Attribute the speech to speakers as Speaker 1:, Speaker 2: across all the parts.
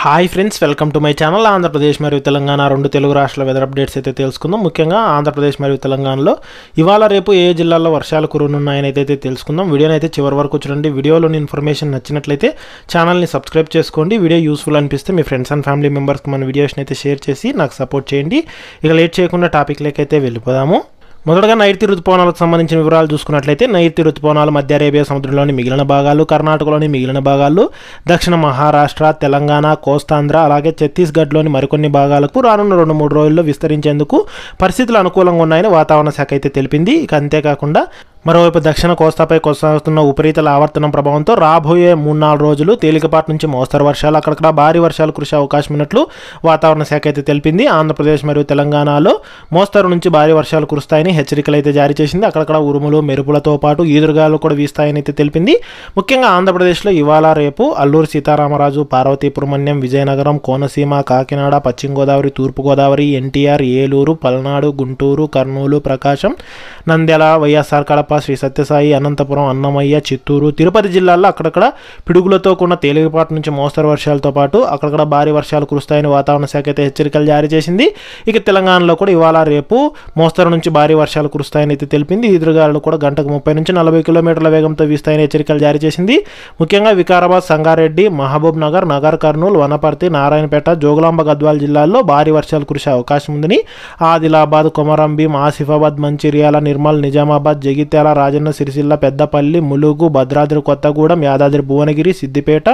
Speaker 1: Hi friends, welcome to my channel. Andhra Pradesh మరియు తెలంగాణ రెండు తెలుగు రాష్ట్రాల వెదర్ అప్డేట్స్ అయితే తెలుసుకుందాం. ముఖ్యంగా ఆంధ్రప్రదేశ్ మరియు తెలంగాణలో ఇవాళ రేపు ఏ జిల్లాల్లో వర్షాలు కురనున్నాయని అయితే తెలుసుకుందాం. వీడియోని అయితే చివరి వరకు చూడండి. వీడియోలోని ఇన్ఫర్మేషన్ నచ్చినట్లయితే ఛానల్ని సబ్స్క్రైబ్ చేసుకోండి. వీడియో యూస్ఫుల్ అనిపిస్తే మీ ఫ్రెండ్స్ అండ్ ఫ్యామిలీ మెంబర్స్కి మన వీడియోస్ని అయితే షేర్ చేసి నాకు సపోర్ట్ చేయండి. ఇక లేట్ చేయకుండా టాపిక్లోకి అయితే వెళ్ళిపోదాము. మొదటగా నైరుతి రుతుపవనాలకు సంబంధించిన వివరాలు చూసుకున్నట్లయితే నైరుతి రుతుపవనాలు మధ్య అరేబియా సముద్రంలోని మిగిలిన భాగాలు, కర్ణాటకలోని మిగిలిన భాగాలు, దక్షిణ మహారాష్ట్ర, తెలంగాణ, కోస్తాంధ్ర అలాగే ఛత్తీస్గఢ్లోని మరికొన్ని భాగాలకు రానున్న 2-3 రోజుల్లో విస్తరించేందుకు పరిస్థితులు అనుకూలంగా ఉన్నాయని వాతావరణ శాఖ అయితే తెలిపింది. ఇక అంతేకాకుండా మరోవైపు దక్షిణ కోస్తాపై కొనసాగుతున్న ఉపరితల ఆవర్తనం ప్రభావంతో రాబోయే 3-4 రోజులు తేలికపాటి నుంచి మోస్తరు వర్షాలు, అక్కడక్కడ భారీ వర్షాలు కురిసే అవకాశం ఉన్నట్లు వాతావరణ శాఖ అయితే తెలిపింది. ఆంధ్రప్రదేశ్ మరియు తెలంగాణలో మోస్తరు నుంచి భారీ వర్షాలు కురుస్తాయని హెచ్చరికలు అయితే జారీ చేసింది. అక్కడక్కడ ఉరుములు, మెరుపులతో పాటు ఈదురుగాలు కూడా వీస్తాయని అయితే తెలిపింది. ముఖ్యంగా ఆంధ్రప్రదేశ్లో ఇవాళ రేపు అల్లూరు సీతారామరాజు, పార్వతీపురమణ్యం, విజయనగరం, కోనసీమ, కాకినాడ, పశ్చిమ గోదావరి, తూర్పుగోదావరి, ఎన్టీఆర్, ఏలూరు, పల్నాడు, గుంటూరు, కర్నూలు, ప్రకాశం, నంద్యాల, వైఎస్ఆర్ కడప, శ్రీ సత్యసాయి, అనంతపురం, అన్నమయ్య, చిత్తూరు, తిరుపతి జిల్లాల్లో అక్కడక్కడ పిడుగులతో కూడిన తేలికపాటి నుంచి మోస్తరు వర్షాలతో పాటు అక్కడక్కడ భారీ వర్షాలు కురుస్తాయని వాతావరణ శాఖ అయితే హెచ్చరికలు జారీ చేసింది. ఇక తెలంగాణలో కూడా ఇవాళ రేపు మోస్తరు నుంచి భారీ వర్షాలు కురుస్తాయని అయితే తెలిపింది. ఈదురుగాలు కూడా గంటకు 30 నుంచి 40 కిలోమీటర్ల వేగంతో వీస్తాయని హెచ్చరికలు జారీ చేసింది. ముఖ్యంగా వికారాబాద్, సంగారెడ్డి, మహబూబ్ నగర్, నగర్ కర్నూలు, వనపర్తి, నారాయణపేట, జోగులాంబ, గద్వాల జిల్లాల్లో భారీ వర్షాలు కురిసే అవకాశం ఉందని ఆదిలాబాద్, కొమరంభీం, ఆసిఫాబాద్, మంచిర్యాల, నిర్మల్, నిజామాబాద్, జగిత్యాల, రాజన్న సిరిసిల్ల, పెద్దపల్లి, ములుగు, భద్రాద్రి కొత్తగూడెం, యాదాద్రి భువనగిరి, సిద్దిపేట,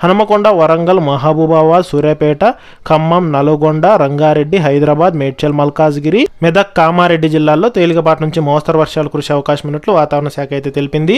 Speaker 1: హనుమకొండ, వరంగల్, మహబూబాబాద్, సూర్యాపేట, ఖమ్మం, నల్గొండ, రంగారెడ్డి, హైదరాబాద్, మేడ్చల్, మల్కాజ్గిరి, మెదక్, కామారెడ్డి జిల్లాల్లో తేలికపాటి నుంచి మోస్తరు వర్షాలు కురిసే అవకాశం ఉన్నట్లు వాతావరణ శాఖ అయితే తెలిపింది.